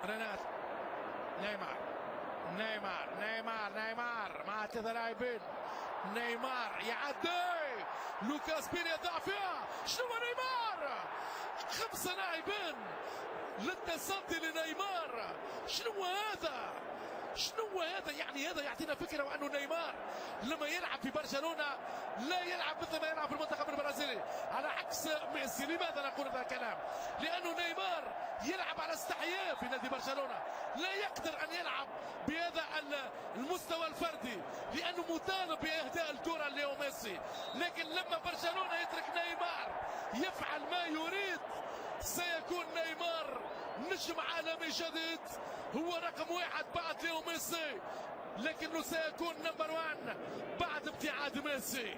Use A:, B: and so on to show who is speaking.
A: رينات نيمار نيمار نيمار نيمار مع 3 لاعبين. نيمار يعدي لوكاس بيري يضع فيها. شنو نيمار؟ 5 لاعبين للتصدي لنيمار. شنو هذا؟ شنو هذا؟ يعني هذا يعطينا فكره وانه نيمار لما يلعب في برشلونه لا يلعب مثل ما يلعب في المنتخب البرازيلي، على عكس ميسي. لماذا نقول هذا الكلام؟ لانه نيمار يلعب على استحياء في نادي برشلونه، لا يقدر ان يلعب بهذا المستوى الفردي لانه مطالب باهداء الكره ليو ميسي. لكن لما برشلونه يترك نيمار يفعل ما يريد سيكون نيمار نجم عالمي جديد، هو رقم 1 بعد ليو ميسي، لكنه سيكون نمبر 1 بعد ابتعاد ميسي.